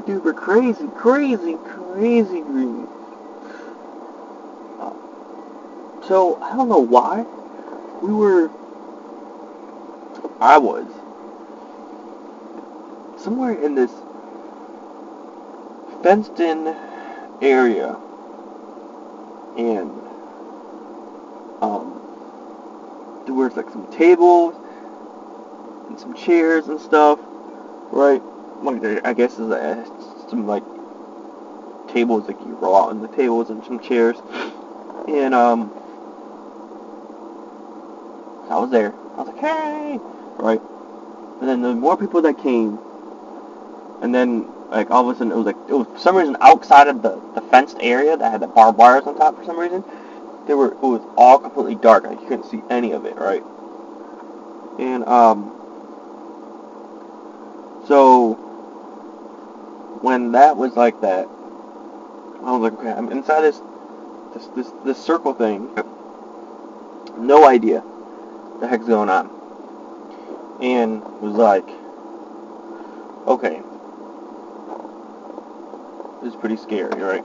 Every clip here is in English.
duper crazy, crazy, crazy green. So, I don't know why. I was somewhere in this fenced in area, and there was like some tables and some chairs and stuff, right? Like I guess is some like tables like you roll out on the tables and some chairs, and I was there. I was like, hey, right? And then there were more people that came, and then like all of a sudden it was for some reason outside of the fenced area that had the barbed wires on top for some reason. It was all completely dark. Like, you couldn't see any of it, right? And so when that was like that, I was like, okay, I'm inside this circle thing. No idea what the heck's going on. And was like, okay, this is pretty scary, right?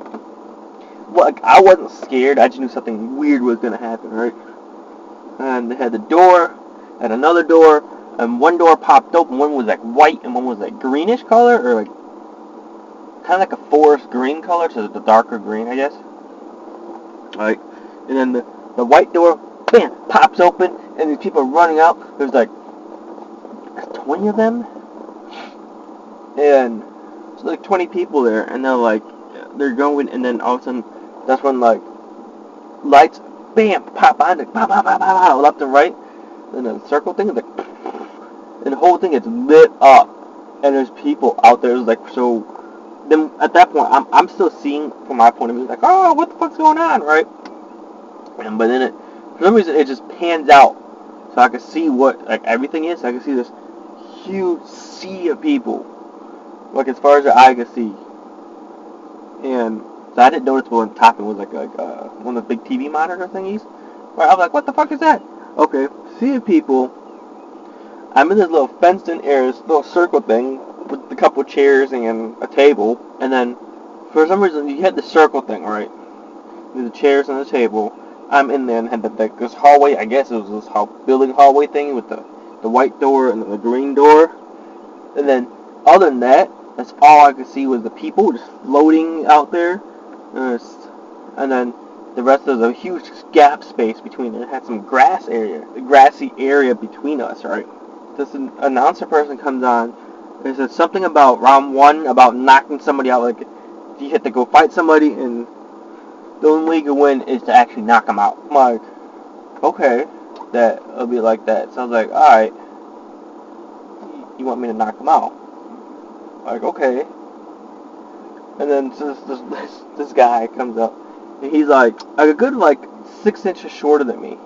Well, like, I wasn't scared. I just knew something weird was gonna happen, right? And they had the door, and another door, and one door popped open. One was like white, and one was like greenish color, or like kind of like a forest green color, so the darker green, I guess. Right, and then the white door, bam, pops open, and these people are running out. There's like 20 of them, and it's like 20 people there, and they're going, and then all of a sudden, that's when like lights, bam, pop on, like pop, pop, pop, pop, pop, left and right, and the circle thing is like, and the whole thing is lit up, and there's people out there. It's like, so then at that point, I'm still seeing from my point of view, like, oh, what the fuck's going on, right? But then for some reason, it just pans out, so I can see what like everything is. I can see this huge sea of people, like as far as the eye can see, and so I didn't notice what on top it was like one of the big TV monitor thingies. Right, I was like, what the fuck is that? Okay, sea of people. I'm in this little fenced-in area, this little circle thing with a couple chairs and a table, and then for some reason you had the circle thing, right? There's the chairs and the table. I'm in there and had this hallway. I guess it was this building hallway thing with the white door and the green door. And then other than that, that's all I could see was the people just floating out there, and then the rest of the huge gap space between it had some grassy area between us, right? This announcer person comes on. It says something about round one, about knocking somebody out. Like, you have to go fight somebody, and the only way you can win is to actually knock them out. I'm like, okay, that'll be like that. So I was like, alright, you want me to knock them out? Like, okay. And then so this guy comes up, and he's like a good 6 inches shorter than me.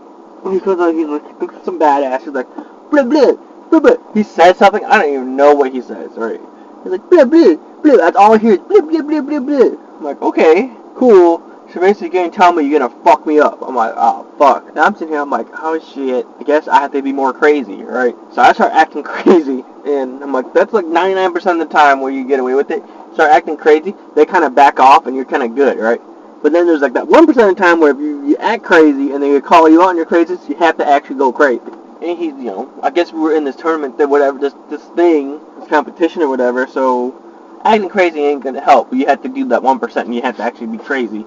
And he comes up, he's like some badass. He's like, blah blah blah blah. He says something, I don't even know what he says. Right? He's like blah blah blah. That's all I hear is blah blah blah blah blah. I'm like, okay, cool. So basically, you're gonna tell me you're gonna fuck me up. I'm like, oh fuck. And I'm sitting here, I'm like, oh shit. I guess I have to be more crazy, right? So I start acting crazy, and I'm like, that's like 99% of the time where you get away with it. Start acting crazy, they kind of back off, and you're kind of good, right? But then there's like that 1% of the time where if you act crazy and they call you out on your craziness, you have to actually go crazy. And he's, I guess we were in this tournament, that whatever, this thing, this competition or whatever, so acting crazy ain't gonna help. You have to do that 1%, and you have to actually be crazy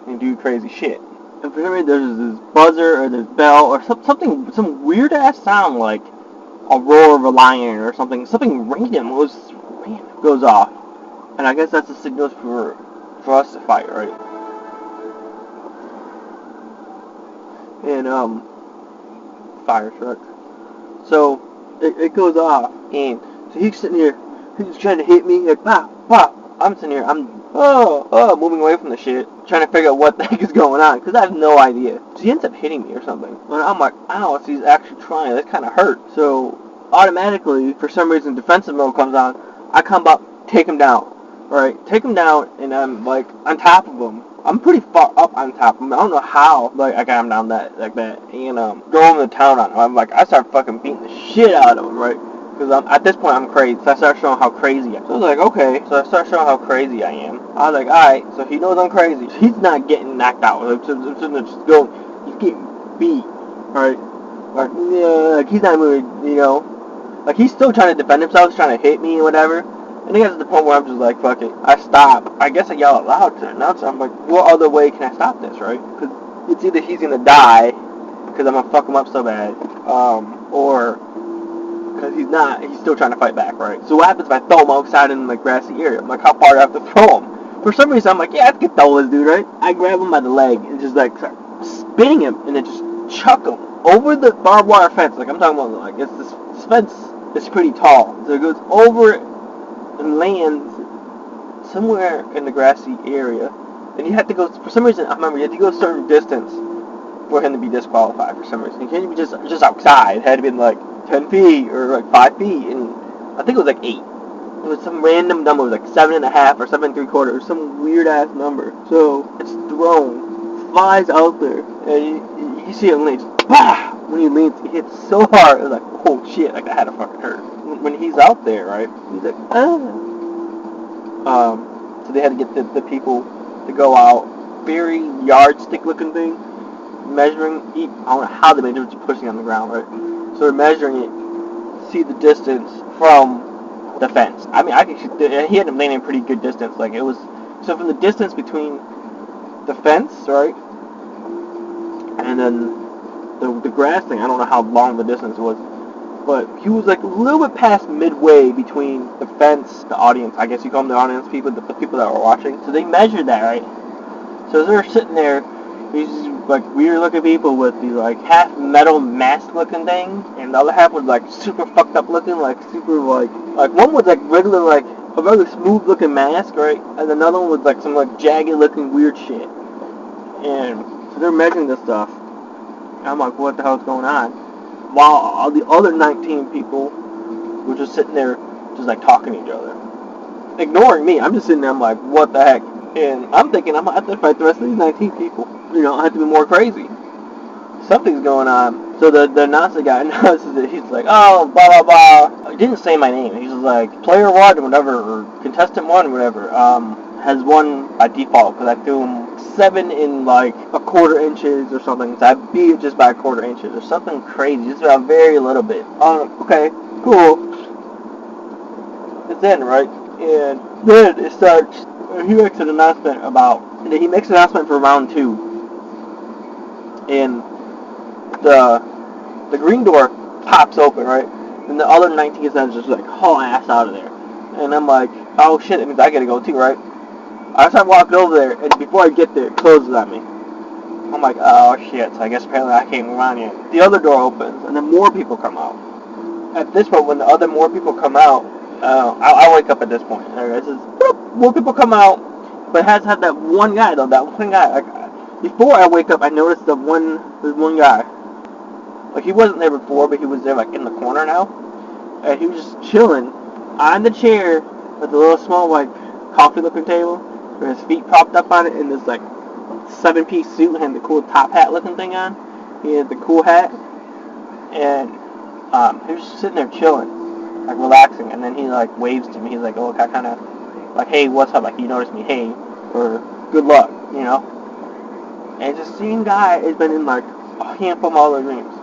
and do crazy shit. And for some reason, there's this buzzer or this bell or some weird ass sound like a roar of a lion or something random goes off, and I guess that's a signal for us to fight, right? And fire truck. So it goes off, and so he's sitting here, he's trying to hit me like pop pop. I'm sitting here, I'm moving away from the shit, trying to figure out what the heck is going on, because I have no idea. So he ends up hitting me or something. And I'm like, ow, so he's actually trying. That kind of hurt. So automatically, for some reason, defensive mode comes on. I come up, take him down. Right? Take him down, and I'm like on top of him. I'm pretty far up on top of him. I don't know how, I got him down like that, and throw him the town on him. I'm like, I start fucking beating the shit out of him, right? Because at this point I'm crazy. So I start showing how crazy I am. So I was like, okay. So I start showing how crazy I am. I was like, alright. So he knows I'm crazy. He's not getting knocked out. It's just going. He's getting beat. Alright. Like, yeah, like he's not moving, you know. Like he's still trying to defend himself. He's trying to hit me or whatever. And it gets to the point where I'm just like, fuck it. I stop. I guess I yell out loud to the announcer. I'm like, what other way can I stop this, right? Because it's either he's going to die because I'm going to fuck him up so bad, or because he's still trying to fight back, right? So what happens if I throw him outside in the grassy area? I'm like, how far do I have to throw him? For some reason, I'm like, yeah, I can throw this dude, right? I grab him by the leg and just like start spinning him and then just chuck him over the barbed wire fence. Like I'm talking about, like this fence is pretty tall, so it goes over it and lands somewhere in the grassy area. And you have to go, for some reason, I remember you had to go a certain distance for him to be disqualified for some reason. He can't be just outside. It had to be like 10 feet or like 5 feet, and I think it was like 8. It was some random number, it was like 7.5 or 7.75, some weird ass number. So it's thrown, flies out there, and you see it leans. Bah! When he leans, he hits so hard, it was like, oh shit, like that had to fucking hurt. When he's out there, right, he's like, ah. So they had to get the people to go out, very yardstick looking thing, measuring, I don't know how they made it, just pushing on the ground, right? So they're measuring it, see the distance from the fence. I mean, he had to land in pretty good distance, like it was, so from the distance between the fence, right, and then the grass thing, I don't know how long the distance was, but he was like a little bit past midway between the fence, the audience, I guess you call them the audience people, the people that were watching. So they measured that, right? So they're sitting there, these like weird looking people with these like half metal mask looking thing, and the other half was like super fucked up looking, like super like one was like regular, like a really smooth looking mask, right? And another one was like some like jagged looking weird shit. And so they're measuring this stuff. And I'm like, what the hell's going on? While all the other 19 people were just sitting there, just like talking to each other, ignoring me. I'm just sitting there. I'm like, what the heck? And I'm thinking I'm gonna have to fight the rest of these 19 people. You know, I have to be more crazy. Something's going on. So the announcer guy announces it. He's like, oh, blah blah blah. He didn't say my name. He's just like, player 1, whatever, or contestant 1, whatever, has won by default because I threw him 7 in like 1/4 inches or something. So I beat it just by 1/4 inches or something crazy, just about very little bit. Okay, cool. It's in, right? And then it starts. He makes an announcement for round 2, and the green door pops open, right? And the other 19 contestants just like haul ass out of there. And I'm like, oh shit, that means I gotta go too, right? I start walking over there, and before I get there, it closes on me. I'm like, oh shit, so I guess apparently I can't move on yet. The other door opens, and then more people come out. At this point, when the other more people come out, I wake up at this point. It says, boop, more people come out, but it has had that one guy, though, like, before I wake up, I noticed there's one guy. Like, he wasn't there before, but he was there, like, in the corner now. And he was just chilling on the chair with a little small, like, coffee-looking table, with his feet propped up on it, in this, like, 7-piece suit, and had the cool top hat-looking thing on. He had the cool hat, and he was just sitting there chilling, like, relaxing, and then he, like, waves to me. He's like, oh, I kind of, like, hey, what's up? Like, he noticed me, hey, or good luck, you know? And it's the same guy has been in, like, a handful of all their dreams.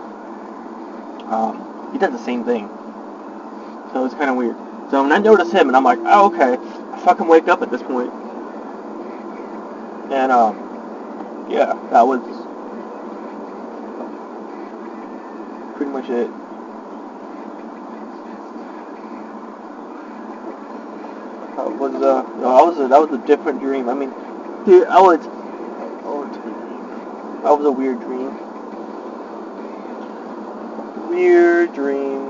He does the same thing. So it's kind of weird. So when I notice him, and I'm like, oh, okay, I fucking wake up at this point. And, yeah, that was pretty much it. That was a different dream. I mean, dude, that was a weird dream. Weird dream.